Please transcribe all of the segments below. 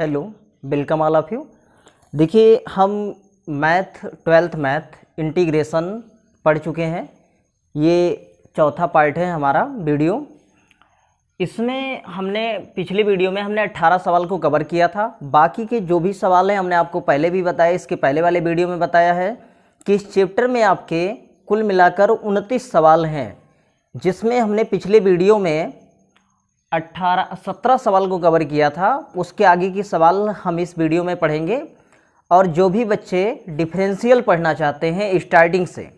Hello, welcome all of you. देखिए, हम math 12th math integration पढ़ चुके हैं। ये चौथा पार्ट है हमारा वीडियो। इसमें हमने पिछली वीडियो में हमने 18 सवाल को कवर किया था। बाकी के जो भी सवाल हैं हमने आपको पहले भी बताया, इसके पहले वाले वीडियो में बताया है कि इस चैप्टर में आपके कुल मिलाकर 29 सवाल हैं, जिसमें हमने पिछले वीडियो में 17 सवाल को कवर किया था। उसके आगे की सवाल हम इस वीडियो में पढ़ेंगे। और जो भी बच्चे डिफरेंशियल पढ़ना चाहते हैं स्टार्टिंग से,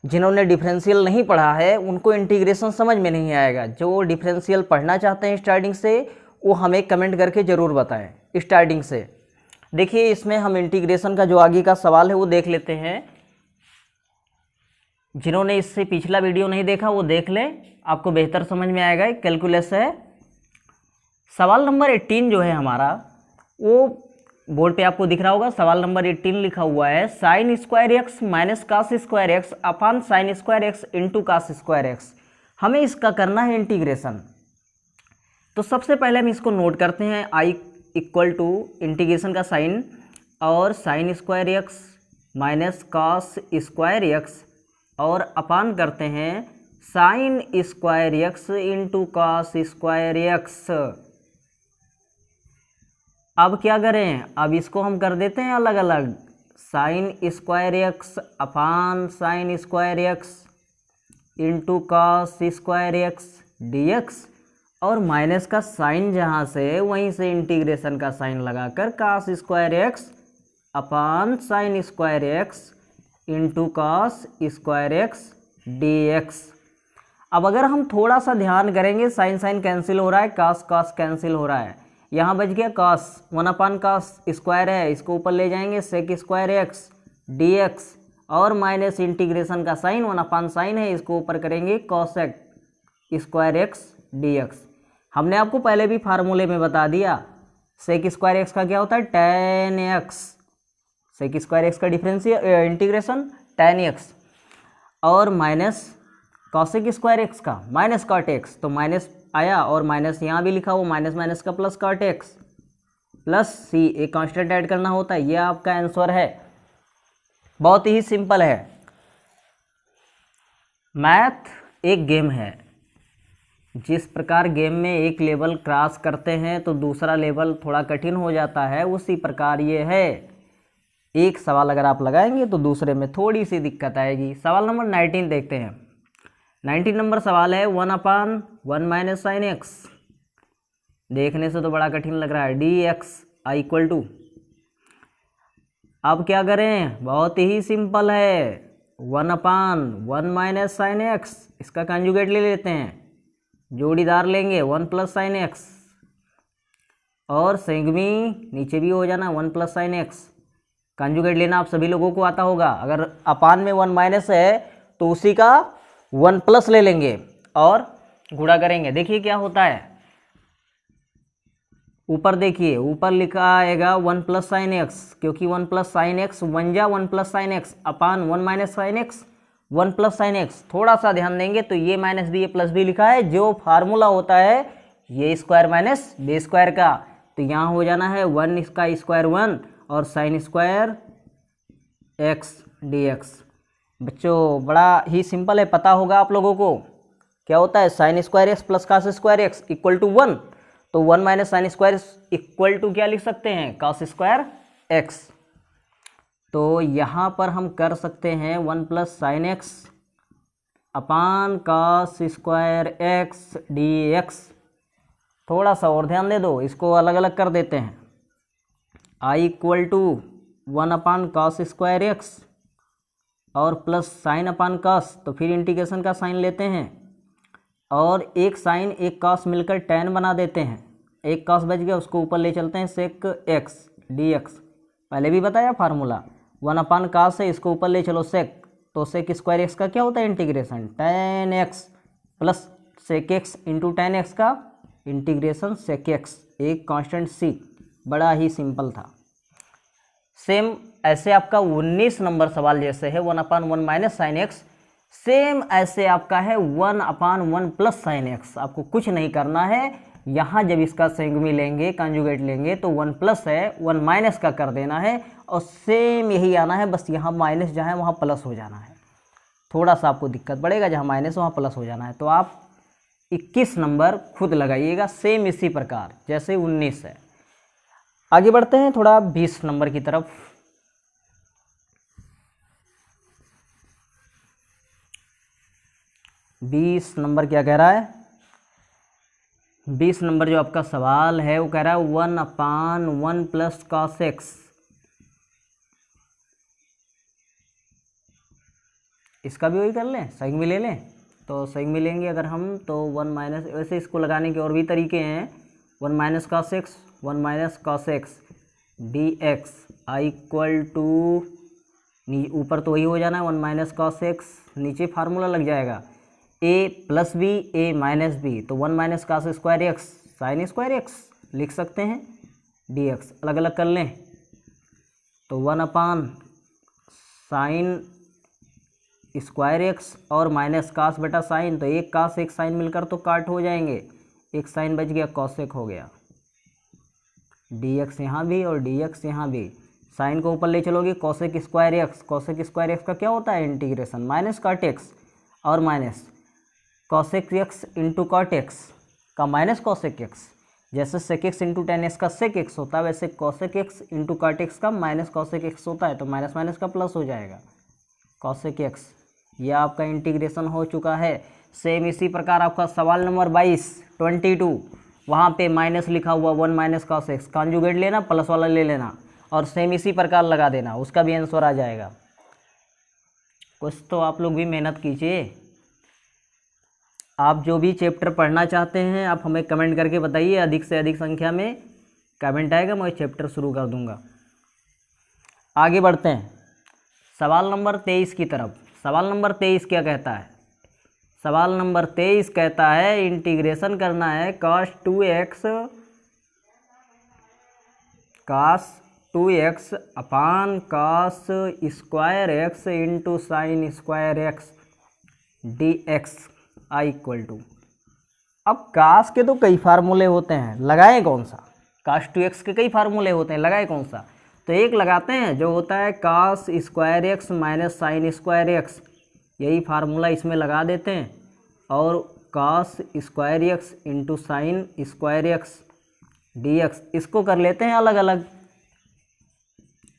जिन्होंने डिफरेंशियल नहीं पढ़ा है उनको इंटीग्रेशन समझ में नहीं आएगा। जो डिफरेंशियल पढ़ना चाहते हैं स्टार्टिंग से, वो हमें कमेंट करके ज़रूर बताएं स्टार्टिंग से। देखिए, इसमें हम इंटीग्रेशन का जो आगे का सवाल है वो देख लेते हैं। जिन्होंने इससे पिछला वीडियो नहीं देखा वो देख लें, आपको बेहतर समझ में आएगा। कैलकुलस है। सवाल नंबर 18 जो है हमारा, वो बोर्ड पे आपको दिख रहा होगा। सवाल नंबर 18 लिखा हुआ है sine square x minus cos square X upon sine square x into cos square X. हमें इसका करना है इंटीग्रेशन। तो सबसे पहले हम इसको नोट करते हैं। आई इक्वल टू इंटीग्रेशन का साइन और sine square x minus cos square x और अपान करते हैं sine square x into cos square X. अब क्या करें, अब इसको हम कर देते हैं अलग अलग। Sine square X upon sine square x into cos square X dx, और माइनस का साइन जहाँ से वहीं से इंटीग्रेशन का साइन लगाकर cos square X upon sine square x into cos square X dx. अब अगर हम थोड़ा सा ध्यान करेंगे, साइन साइन कैंसिल हो रहा है, कास कास कैंसिल हो रहा है। यहाँ बच गया कास, 1 अपान कास स्क्वायर है, इसको ऊपर ले जाएंगे सेक स्क्वायर एक्स डीएक्स, और माइनस इंटीग्रेशन का साइन 1 अपान साइन है, इसको ऊपर करेंगे कॉसेक स्क्वायर एक्स डीएक्स। हमने आपको पहले भी फार्मूले में बता दिया, सेक स्क्वायर एक्स का क्या होता है tan x, sec square x का डिफरेंशियल इंटीग्रेशन tan एक्स, और माइनस कॉसेक स्क्वायर एक्स का माइनस कॉट एक्स। तो माइनस आया और माइनस यहाँ भी लिखा हुआ, माइनस माइनस का plus cot x plus c, एक कांस्टेंट ऐड करना होता है। यह आपका आंसर है। बहुत ही सिंपल है। मैथ एक गेम है। जिस प्रकार गेम में एक लेवल क्रॉस करते हैं तो दूसरा लेवल थोड़ा कठिन हो जाता है, उसी प्रकार ये है। एक सवाल अगर आप लगाएंगे तो दूसरे में थोड़ी सी दिक्कत आएगी। सवाल नंबर 19 देखते हैं। 19 नंबर सवाल है 1 अपान 1 माइनस साइन एक्स। देखने से तो बड़ा कठिन लग रहा है। D x I equal to, अब क्या करें, बहुत ही सिंपल है। 1 अपान 1 माइनस साइन एक्स, इसका कंजुगेट ले लेते हैं, जोड़ीदार लेंगे 1 प्लस साइन एक्स, और संयुग्मी नीचे भी हो जाना 1 प्लस साइन एक्स। कंजुगेट लेना आप सभी लोगों को आता होगा। अगर अपान में 1 माइनस है तो उसी का 1 प्लस ले लेंगे और गुणा करेंगे। देखिए क्या होता है, ऊपर देखिए, ऊपर लिखा आएगा 1 प्लस साइन एक्स, क्योंकि 1 प्लस साइन एक्स 1 जा 1 प्लस साइन एक्स अपान 1 minus sine x 1 plus sine x. थोड़ा सा ध्यान देंगे तो ये माइनस बी, ये प्लस बी लिखा है। जो फार्मूला होता है ये स्क्वायर माइनस बी स्क्वायर का, तो यहाँ हो जाना है 1 इसका स्क्वायर 1 और sine square x d x. बच्चों बड़ा ही सिंपल है, पता होगा आप लोगों को क्या होता है। Sine square x plus cos square x equal to 1, तो 1 minus sine square equal to क्या लिख सकते हैं, कास स्क्वायर एक्स। तो यहाँ पर हम कर सकते हैं 1 plus sine x upon cos square x d x. थोड़ा सा और ध्यान दे दो, इसको अलग अलग कर देते हैं। I equal to 1 upon cos square x और प्लस साइन अपान कास, तो फिर इंटीग्रेशन का साइन लेते हैं और एक साइन एक कास मिलकर tan बना देते हैं। एक कास बच गया, उसको ऊपर ले चलते हैं सेक एक्स डी एक्स। पहले भी बताया फार्मूला, 1 अपान कास है, इसको ऊपर ले चलो सेक, तो सेक स्क्वायर एक्स का क्या होता है integration tan x plus sec x into tan x का इंटीग्रेशन सेक एक्स, एक कांस्टेंट सी। बड़ा ही सिंपल था। सेम ऐसे आपका 19 नंबर सवाल जैसे है 1 upon 1 minus sine x, same ऐसे आपका है 1 अपान 1 प्लस साइन एक्स। आपको कुछ नहीं करना है, यहाँ जब इसका संयुग्मी लेंगे, कंजुगेट लेंगे, तो 1 प्लस है, 1 माइनस का कर देना है और सेम यही आना है, बस यहाँ माइनस जहाँ है वहाँ प्लस हो जाना है। थोड़ा सा आपको दिक्कत पड़ेगा, जहाँ माइनस वहाँ प्लस हो जाना है। तो आप 21 नंबर खुद लगाइएगा, सेम इसी प्रकार जैसे 19 है। आगे बढ़ते हैं थोड़ा 20 नंबर की तरफ। बीस नंबर क्या कह रहा है? 20 नंबर जो आपका सवाल है वो कह रहा है 1/1 प्लस cos x। इसका भी वही कर लें, संयुग्मी ले लें। तो संयुग्मी लेंगे अगर हम तो 1 माइनस, वैसे इसको लगाने के और भी तरीके हैं। 1 minus cos x, 1 minus cos x dx equal to, ऊपर तो वही हो जाना है 1 माइनस cos x, नीचे फार्मूला लग जाएगा a plus b a minus b, तो 1 minus cos square x sine square x लिख सकते हैं, dx अलग अलग कर लें तो 1/sin स्क्वायर एक्स और माइनस cos बटा साइन, तो एक cos एक साइन मिलकर तो काट हो जाएंगे, एक साइन बच गया, cosec हो गया, dx यहाँ भी और dx यहाँ भी। साइन को ऊपर ले चलोगे cosec square x, cosec square x का क्या होता है इंटीग्रेशन, माइनस cot एक्स और minus cosec x into cot x का माइनस cosec एक्स, जैसे sec x into tan x का sec एक्स होता है, वैसे cosec x into cot x का माइनस cosec एक्स होता है, तो माइनस माइनस का प्लस हो जाएगा cosec एक्स। यह आपका इंटीग्रेशन हो चुका है। सेम इसी प्रकार आपका सवाल नंबर 22 वहाँ पे माइनस लिखा हुआ 1 माइनस cos x, कॉन्जुगेट लेना, प्लस वाला ले लेना और सेम इसी प्रकार लगा देना, उसका भी आंसर आ जाएगा। कुछ तो आप लोग भी मेहनत कीजिए। आप जो भी चैप्टर पढ़ना चाहते हैं आप हमें कमेंट करके बताइए, अधिक से अधिक संख्या में कमेंट आएगा, मैं चैप्टर शुरू कर दूंगा। आगे बढ़ते हैं सवाल नंबर 23 की तरफ। सवाल नंबर 23 क्या कहता है? सवाल नंबर 23 कहता है इंटीग्रेशन करना है cos 2x upon cos square x into sine square x dx equal to. अब cos के तो कई फार्मूले होते हैं, लगाएं कौन सा? cos 2x के कई फार्मूले होते हैं, लगाएं कौन सा? तो एक लगाते हैं जो होता है cos square x minus sine square x, यही फार्मूला इसमें लगा देते हैं, और cos square x into sine square x dx इसको कर लेते हैं अलग अलग।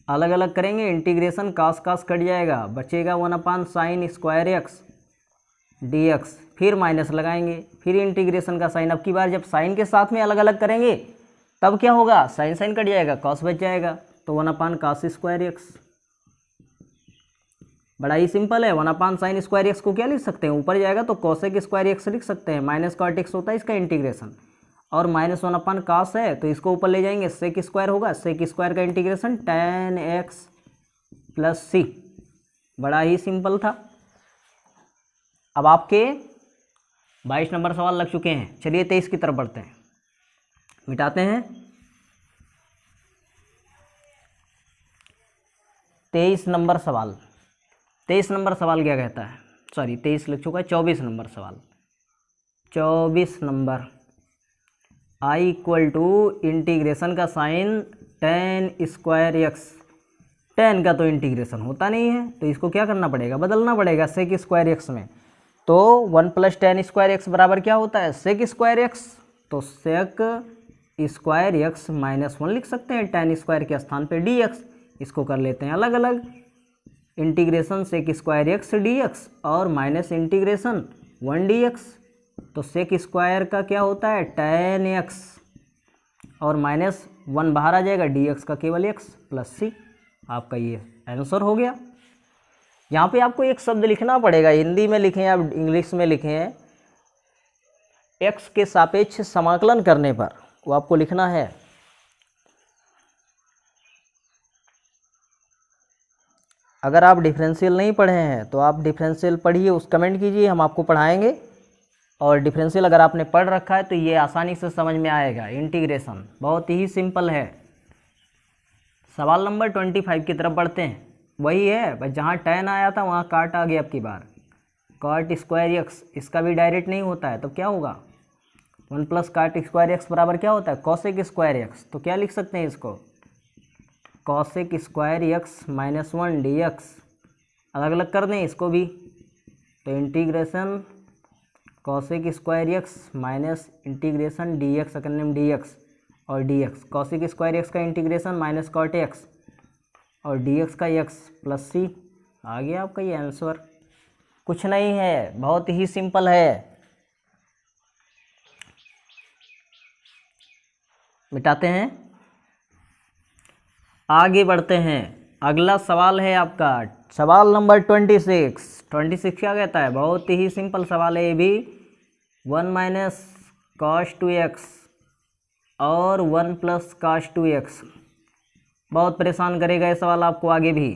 अलग अलग करेंगे, इंटीग्रेशन cos कट जाएगा, बचेगा 1/sin स्क्वायर एक्स dx, फिर माइनस लगाएंगे, फिर इंटीग्रेशन का साइन। अब की बार जब साइन के साथ में अलग अलग करेंगे तब क्या होगा, साइन साइन कट जाएगा, cos बच जाएगा, तो 1/cos स्क्वायर एक्स। बड़ा ही सिंपल है। 1/sin स्क्वायर एक्स को क्या लिख सकते हैं, ऊपर जाएगा तो cosec स्क्वायर एक्स लिख सकते हैं, माइनस cot एक्स होता है इसका इंटीग्रेशन, और माइनस 1/cos है तो इसको ऊपर ले जाएंगे, sec स्क्वायर होगा, sec स्क्वायर का इंटीग्रेशन tan x प्लस सी। बड़ा ही सिंपल था। अब आपके 22 नंबर सवाल लग चुके हैं। चलिए 23 की तरफ बढ़ते हैं, मिटाते हैं। 23 नंबर सवाल। 23 नंबर सवाल क्या कहता है? सॉरी 23 लग चुका है, 24 नंबर सवाल। 24 number i equal to integration का sine tan square x. tan का तो इंटीग्रेशन होता नहीं है, तो इसको क्या करना पड़ेगा, बदलना पड़ेगा sec स्क्वायर एक्स में। तो 1 प्लस tan स्क्वायर एक्स बराबर क्या होता है, sec स्क्वायर एक्स, तो sec स्क्वायर एक्स माइनस 1 लिख सकते हैं tan स्क्वायर के स्थान पे dx। इसको कर लेते हैं अलग अलग, integration sec square x dx और माइनस इंटीग्रेशन 1 dx। तो sec स्क्वायर का क्या होता है tan x और माइनस 1 बाहर आ जाएगा, dx का केवल x प्लस सी। आपका ये आंसर हो गया। यहाँ पे आपको एक शब्द लिखना पड़ेगा, हिंदी में लिखें या इंग्लिश में लिखें, x के सापेक्ष समाकलन करने पर वो आपको लिखना है। अगर आप डिफरेंशियल नहीं पढ़े हैं तो आप डिफरेंशियल पढ़िए, उस कमेंट कीजिए, हम आपको पढ़ाएंगे। और डिफरेंशियल अगर आपने पढ़ रखा है तो ये आसानी से समझ में आएगा। इंटीग्रेशन बहुत ही सिंपल है। सवाल नंबर 25 की तरफ बढ़ते हैं। वही है बस, जहाँ tan आया था वहाँ काट आ गया। अब की बार cot स्क्वायर एक्स, इसका भी डायरेक्ट नहीं होता है, तो क्या होगा 1 प्लस काट स्क्वायर एक्स बराबर क्या होता है, कॉसेक स्क्वायर एक्स। तो क्या लिख सकते हैं इसको, cosec square x minus 1 d x. अलग अलग कर दें इसको भी, तो integration cosec square x minus integration d x, second name d x और d x. Cosec square x का इंटीग्रेशन माइनस कॉट एक्स और डी एक्स का एक्स प्लस सी। आ गया आपका ये आंसर। कुछ नहीं है, बहुत ही सिंपल है। मिटाते हैं, आगे बढ़ते हैं। अगला सवाल है आपका सवाल नंबर 26। 26 क्या कहता है, बहुत ही सिंपल सवाल है ये भी। 1 माइनस कॉस 2x और 1 प्लस कॉस 2x। बहुत परेशान करेगा ये सवाल आपको आगे भी,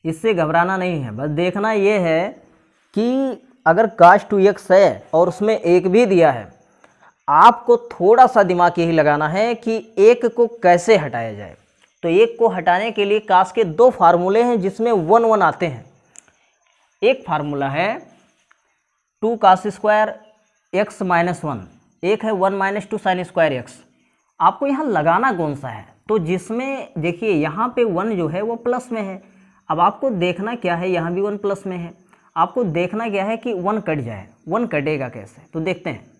इससे घबराना नहीं है। बस देखना ये है कि अगर कॉस 2x है और उसमें एक भी दिया है, आपको थोड़ा सा दिमाग यही लगाना है कि एक को कैसे हटाया जाए। तो एक को हटाने के लिए कास के दो फार्मूले हैं जिसमें 1 1 आते हैं। एक फार्मूला है 2 कास स्क्वायर एक्स माइनस 1, एक है 1 माइनस 2 साइन स्क्वायर एक्स। आपको यहाँ लगाना कौन सा है, तो जिसमें देखिए यहाँ पे 1 जो है वो प्लस में है। अब आपको देखना क्या है, यहाँ भी 1 प्लस में है, आपको देखना क्या है कि 1 कट जाए। 1 कटेगा कैसे, तो देखते हैं।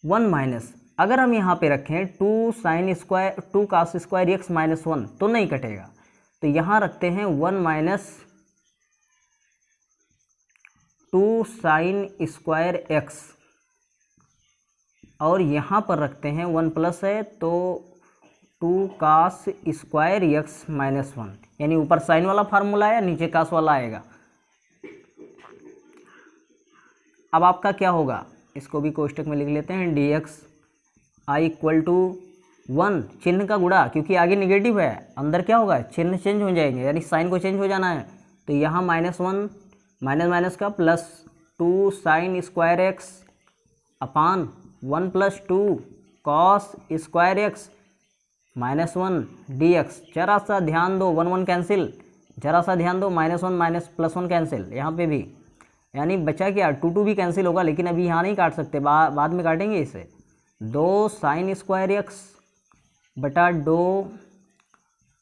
1 माइनस, अगर हम यहाँ पे रखें 2 sine square 2 cos square x minus 1 तो नहीं कटेगा। तो यहाँ रखते हैं 1 माइनस 2 साइन स्क्वायर एक्स और यहाँ पर रखते हैं 1 प्लस है तो 2 कास स्क्वायर एक्स माइनस 1, यानी ऊपर साइन वाला फार्मूला आया, नीचे कास वाला आएगा। अब आपका क्या होगा, इसको भी कोष्टक में लिख लेते हैं, d x I equal to 1 चिन्ह का गुणा, क्योंकि आगे निगेटिव है, अंदर क्या होगा, चिन्ह चेंज हो जाएंगे, यानी साइन को चेंज हो जाना है। तो यहाँ माइनस 1 माइनस माइनस का प्लस 2 साइन स्क्वायर एक्स अपान 1 plus 2 cos square x minus 1 d x. जरा सा ध्यान दो, 1 1 कैंसिल, जरा सा ध्यान दो, माइनस 1 माइनस प्लस 1 कैंसिल, यहाँ पे भी, यानी बचा क्या, 2 2 भी कैंसिल होगा, लेकिन अभी यहाँ नहीं काट सकते, बाद में काटेंगे इसे। 2 साइन स्क्वायर एक्स बटा 2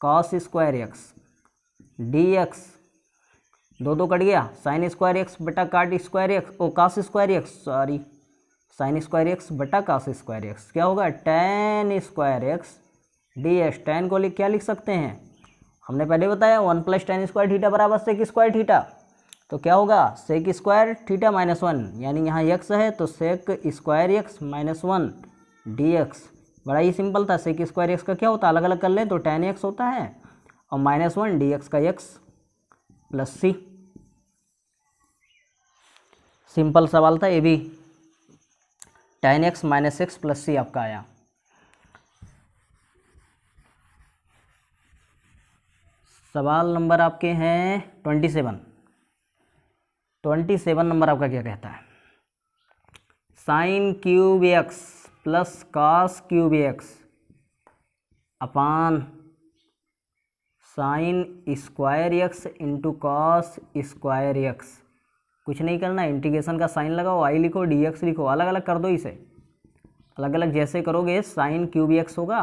cos square x d x, 2 2 कट गया, साइन स्क्वायर एक्स बटा cot square x, oh cos square x, sorry sine square x बटा कॉस स्क्वायर एक्स, क्या होगा, tan square x d x. Tan को क्या लिख सकते हैं, हमने पहले बताया 1 प्लस टेन स्क्वायर थीटा बराबर सेक स्क्वायर थीटा। तो क्या होगा, सेक स्क्वायर थीटा माइनस 1, यानी यहाँ एक्स है तो sec square x minus 1 d x. बड़ा ही सिंपल था, सेक स्क्वायर एक्स का क्या होता है, अलग अलग कर लें तो टेन एक्स होता है और माइनस 1 डी एक्स का एक्स प्लस सी। सिंपल सवाल था ये भी, tan x minus x plus C आपका आया। सवाल नंबर आपके हैं 27। 27 नंबर आपका क्या कहता है, sine cube x plus cos cube x upon sine square x into cos square x. कुछ नहीं करना, इंटीग्रेशन का साइन लगाओ, आई लिखो, डी एक्स लिखो, अलग अलग कर दो इसे। अलग अलग जैसे करोगे साइन क्यूब एक्स होगा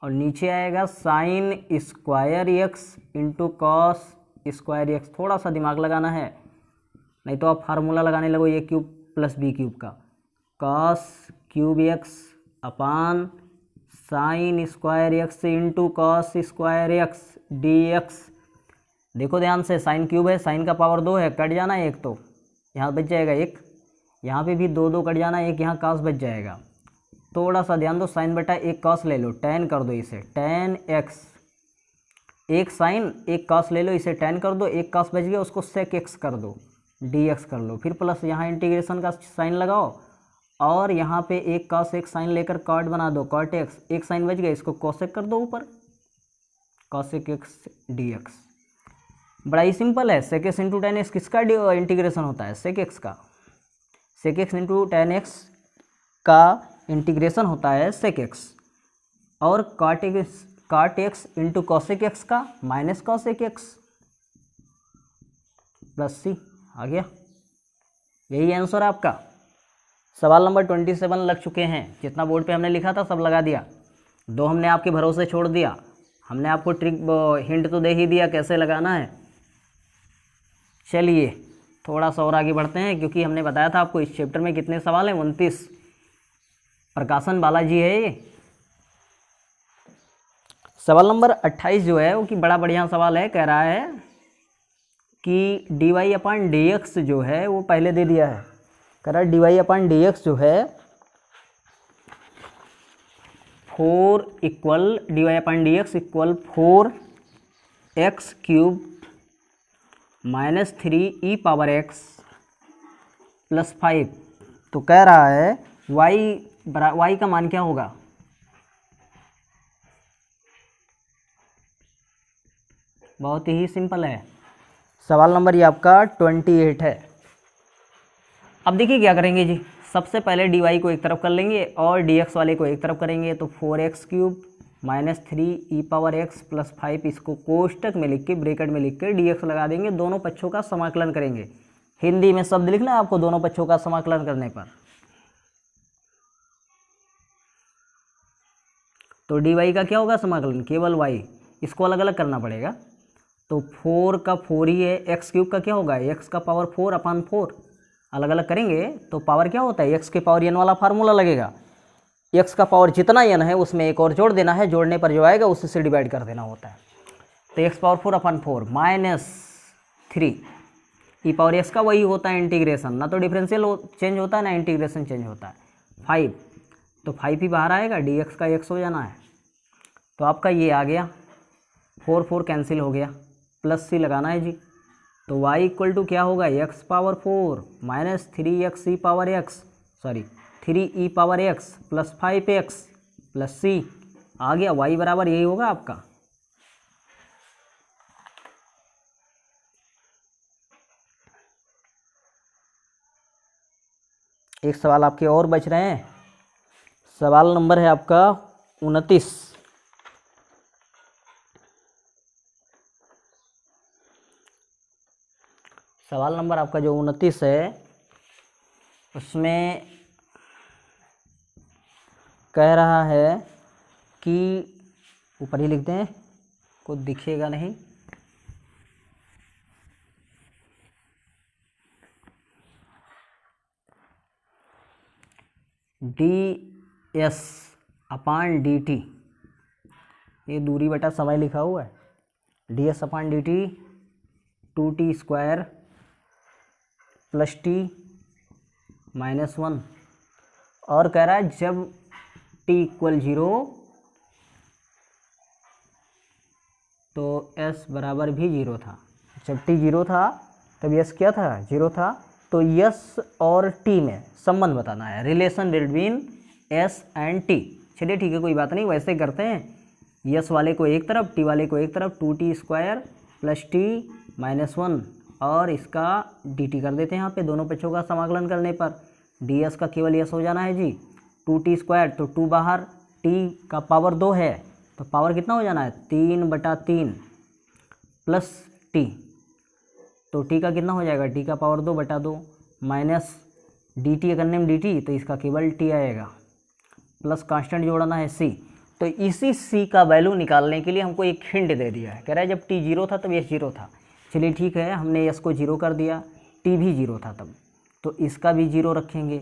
और नीचे आएगा sign square x into cos square x. थोड़ा सा दिमाग लगाना है, नहीं तो आप फार्मूला लगाने लगो ए क्यूब प्लस बी क्यूब का, cos cube x upon sine square x into cos square x d x. देखो ध्यान से, साइन क्यूब है, साइन का पावर 2 है, कट जाना है एक, तो यहाँ बच जाएगा एक, यहाँ पे भी 2 2 कट जाना है एक, यहाँ कॉस बच जाएगा। थोड़ा सा ध्यान दो, साइन बटा एक कॉस ले लो, टेन कर दो इसे, टेन एक्स, एक साइन एक कॉस ले लो, इसे टेन कर दो, एक कॉस बच गया उसको सेक एक्स कर दो, डी एक्स कर लो, फिर प्लस यहाँ इंटीग्रेशन का साइन लगाओ और यहाँ पे एक कॉस एक साइन लेकर कॉट बना दो, कॉट एक्स, एक साइन बच गया इसको कोसेक कर दो ऊपर, कॉसेक एक्स डी एक्स। बड़ा ही सिंपल है। Sec x into tan x किसका इंटीग्रेशन होता है, सेक एक्स का, sec x into tan x का इंटीग्रेशन होता है सेक एक्स, और cot x into cosec x का माइनस कॉसेक एक्स प्लस सी। आ गया, यही आंसर आपका। सवाल नंबर 27 लग चुके हैं। जितना बोर्ड पे हमने लिखा था सब लगा दिया। 2 हमने आपके भरोसे छोड़ दिया। हमने आपको ट्रिक हिंट तो दे ही दिया कैसे लगाना है। चलिए थोड़ा सा और आगे बढ़ते हैं, क्योंकि हमने बताया था आपको इस चैप्टर में कितने सवाल हैं, 29। प्रकाशन बालाजी है ये। सवाल नंबर 28 जो है वो कि बड़ा बढ़िया सवाल है। कह रहा है कि dy/dx जो है वो पहले दे दिया है। कह रहा है dy/dx जो है 4 4x³ - 3e⁻x + 5। तो कह रहा है y का मान क्या होगा। बहुत ही सिंपल है। सवाल नंबर ये आपका 28 है। अब देखिए क्या करेंगे जी। सबसे पहले dy को एक तरफ कर लेंगे और dx वाले को एक तरफ करेंगे। तो 4x³ - 3e⁻x + 5 इसको कोष्टक में लिख के, ब्रैकेट में लिख के dx लगा देंगे। दोनों पक्षों का समाकलन करेंगे। हिंदी में शब्द लिखना है आपको दोनों पक्षों का समाकलन करने पर। तो dy का क्या होगा समाकलन, केवल y, इसको अलग अलग करना पड़ेगा। तो 4 का 4 ही है। x³ का क्या होगा, x का पावर 4/4। अलग अलग करेंगे तो पावर क्या होता है, x के पावर n वाला फार्मूला लगेगा। x का पावर जितना n है उसमें एक और जोड़ देना है, जोड़ने पर जो आएगा उसी से डिवाइड कर देना होता है। तो x पावर 4/4 - 3 e⁻x का वही होता है इंटीग्रेशन, ना तो डिफरेंशियल चेंज होता है ना इंटीग्रेशन चेंज होता है। 5 तो 5 ही बाहर आएगा, dx का x हो जाना है। तो आपका ये आ गया, 4 कैंसिल हो गया, प्लस c लगाना है जी। तो y = क्या होगा, x power 4 - 3e⁻x + 5x + c आ गया। y बराबर यही होगा आपका। एक सवाल आपके और बच रहे हैं। सवाल नंबर है आपका 29। सवाल नंबर आपका जो 29 है उसमें कह रहा है कि, ऊपर ही लिखते हैं, कुछ दिखेगा नहीं। ds/dt, ये दूरी बटा समय लिखा हुआ है। ds/dt 2t² + t - 1। और कह रहा है जब t = 0 तो s बराबर भी 0 था। जब t 0 था तब s क्या था, 0 था। तो s और t में संबंध बताना है, relation between s and t। चलिए ठीक है, कोई बात नहीं, वैसे करते हैं। s वाले को एक तरफ, t वाले को एक तरफ, 2t² + t - 1 और इसका dt कर देते हैं यहाँ पे दोनों पक्षों का समाकलन करने पर। ds का केवल s हो जाना है जी। 2t² तो 2 बाहर, t का पावर 2 है तो पावर कितना हो जाना है, 3/3 + t। तो t का कितना हो जाएगा, t का पावर 2/2 माइनस dt करने में dt, तो इसका केवल t आएगा, प्लस कांस्टेंट जोड़ना है c। तो इसी c का वैल्यू निकालने के लिए हमको एक हिंट दे दिया है। कह रहा है जब t 0 था तब s 0 था। चलिए ठीक है, हमने s को 0 कर दिया, t भी 0 था तब, तो इसका भी 0 रखेंगे।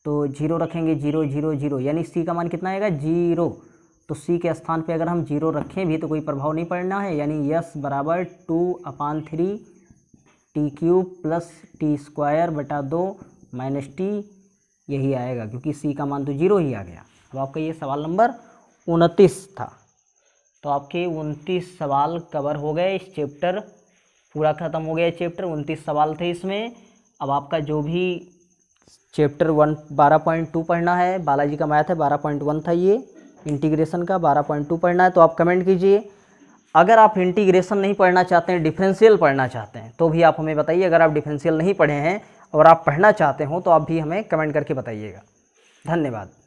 तो 0 रखेंगे, 0 0 0, यानी c का मान कितना आएगा, 0। तो c के स्थान पे अगर हम 0 रखें भी तो कोई प्रभाव नहीं पड़ना है, यानी s बराबर 2/3 t³ + t²/2 - t यही आएगा, क्योंकि c का मान तो 0 ही आ गया। तो आपका ये सवाल नंबर 29 था। तो आपके 29 सवाल कवर हो गए। इस चैप्टर पूरा ख़त्म हो गया। चैप्टर 29 सवाल थे इसमें। अब आपका जो भी चैप्टर 12.2 पढ़ना है, बालाजी का मैथ है 12.1 था, ये इंटीग्रेशन का 12.2 पढ़ना है। तो आप कमेंट कीजिए। अगर आप इंटीग्रेशन नहीं पढ़ना चाहते हैं, डिफरेंशियल पढ़ना चाहते हैं, तो भी आप हमें बताइए। अगर आप डिफरेंशियल नहीं पढ़े हैं और आप पढ़ना चाहते हो तो आप भी हमें कमेंट करके बताइएगा। धन्यवाद।